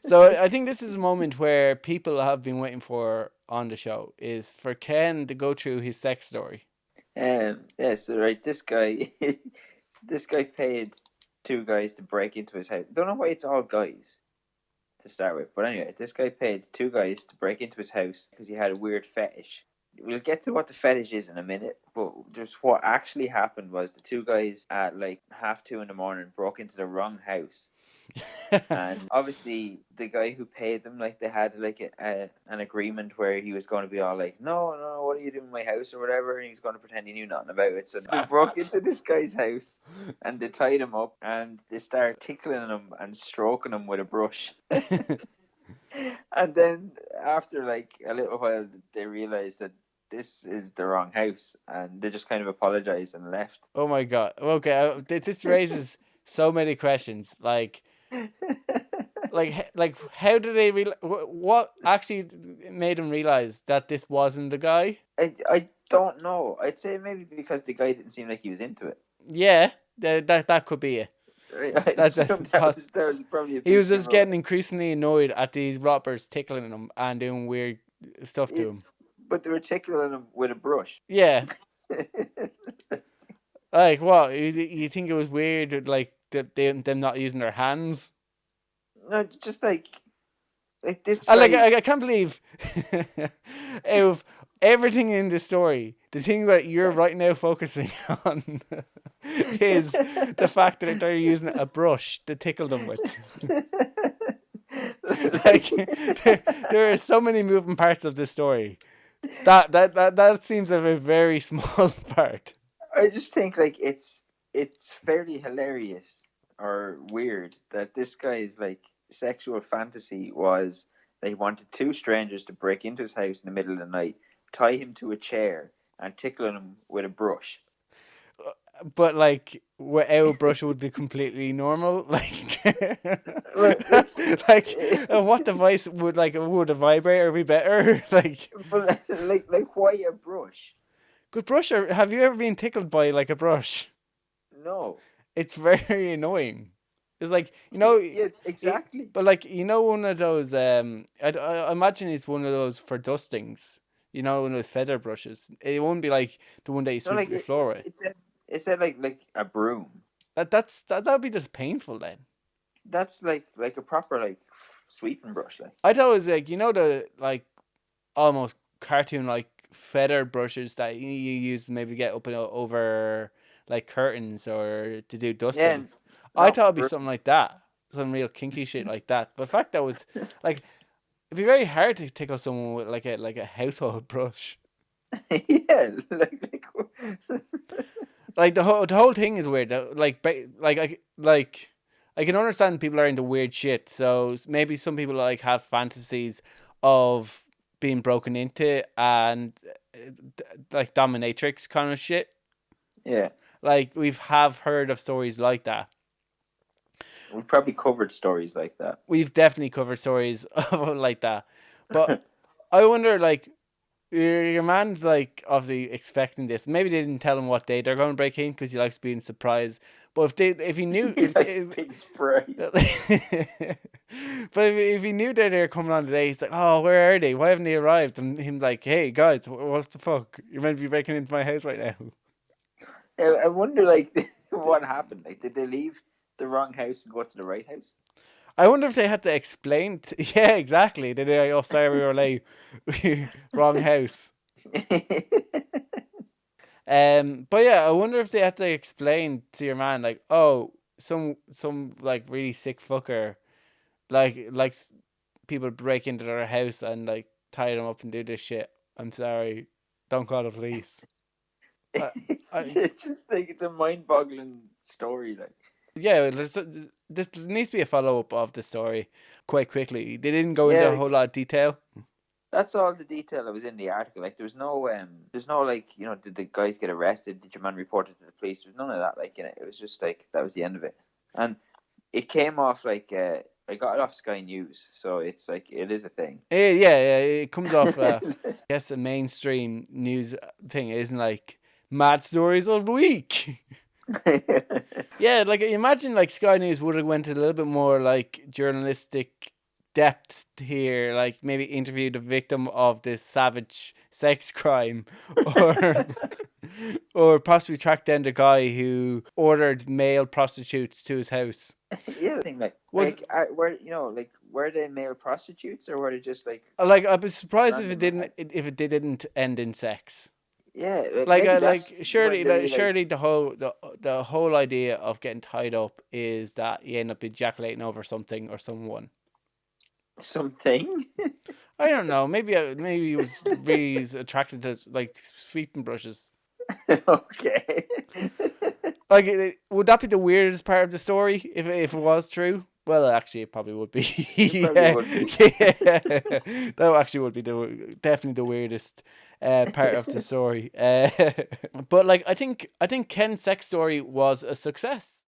So I think this is a moment where people have been waiting for on the show is for Ken to go through his sex story. Yeah, so right, this guy, this guy paid two guys to break into his house. Don't know why it's all guys to start with, but anyway, this guy paid two guys to break into his house because he had a weird fetish. We'll get to what the fetish is in a minute, but just what actually happened was the two guys at like 2:30 in the morning broke into the wrong house. And obviously, the guy who paid them, like, they had like an agreement where he was going to be all like, "No, no, what are you doing in my house or whatever," and he was going to pretend he knew nothing about it. So they broke into this guy's house, and they tied him up, and they started tickling him and stroking him with a brush. And then after like a little while, they realized that this is the wrong house, and they just kind of apologized and left. Oh my god. Okay, this raises so many questions. Like how did they what actually made them realize that this wasn't the guy? I don't know. I'd say maybe because the guy didn't seem like he was into it. Yeah, that could be it. Right? I That assume that was probably a he big was just giveaway. getting increasingly annoyed at these robbers tickling him and doing weird stuff to It, him. but they were tickling him with a brush. Yeah, like what? You think it was weird, like them not using their hands? No, just like this I like guy. I can't believe of everything in the story, the thing that you're right now focusing on is the fact that they're using a brush to tickle them with. Like there are so many moving parts of this story. That seems like a very small part. I just think like it's fairly hilarious or weird that this guy's like sexual fantasy was that he wanted two strangers to break into his house in the middle of the night, tie him to a chair, and tickle him with a brush. But like without brush would be completely normal. Like Like, like what device would a vibrator be better? Like but like why a brush? good brush. Or have you ever been tickled by like a brush? No. It's very annoying. It's like you know, Yeah, exactly. but like you know, one of those. I imagine it's one of those for dustings. You know, one of those feather brushes. It won't be like the one that you No, sweep like your floor with. it said like a broom. That would be just painful then. That's like a proper like sweeping brush. Like, I thought it was like you know the like almost cartoon like feather brushes that you use to maybe get up and over like curtains or to do yeah, dusting. I no thought it'd be broom. something like that, some real kinky shit like that. But the fact that was like it'd be very hard to tickle someone with like a household brush. Yeah, like Like the whole thing is weird. Like I can understand people are into weird shit. So maybe some people like have fantasies of being broken into and like dominatrix kind of shit. yeah. Like we've have heard of stories like that. We've probably covered stories like that. We've definitely covered stories of like that. But I wonder like your man's like obviously expecting this. Maybe they didn't tell him what day they're going to break in because he likes being surprised. But if he knew He likes being but surprised. if he knew that they're coming on today, he's like, "Oh, where are they? Why haven't they arrived?" And him like, "Hey guys, what's the fuck? You're meant to be breaking into my house right now." I wonder like what happened. Like, did they leave the wrong house and go to the right house? I wonder if they had to explain. Yeah, exactly. Did they? Oh, sorry, we were late. Wrong house. But yeah, I wonder if they had to explain to your man like, oh, some like really sick fucker, like people break into their house and like tie them up and do this shit. I'm sorry, don't call the police. I, It's just like it's a mind-boggling story. Like, yeah, this needs to be a follow up of the story quite quickly. They didn't go into yeah, a whole lot of detail. that's all the detail that was in the article. Like, there's no like, did the guys get arrested? Did your man report it to the police? There's none of that. Like, in it, it was just like that was the end of it. And it came off like I got it off Sky News, so it's like it is a thing. Yeah, it comes off. I guess the mainstream news thing isn't like mad stories of the week. Yeah, like imagine like Sky News would have went a little bit more like journalistic depth here, like maybe interview the victim of this savage sex crime, or or possibly track down the guy who ordered male prostitutes to his house. Yeah, the thing Was were like were they male prostitutes or were they just like like I'd be surprised if it random? didn't end in sex. Yeah, maybe that's when they realized. Surely the whole idea of getting tied up is that you end up ejaculating over something or someone. Something. I don't know. Maybe he was really attracted to like sweeping brushes. Okay. Like, would that be the weirdest part of the story if it was true? Well, actually, it probably would be. It probably Yeah, would be. yeah. That actually would be definitely the weirdest part of the story. But like, I think Ken's sex story was a success.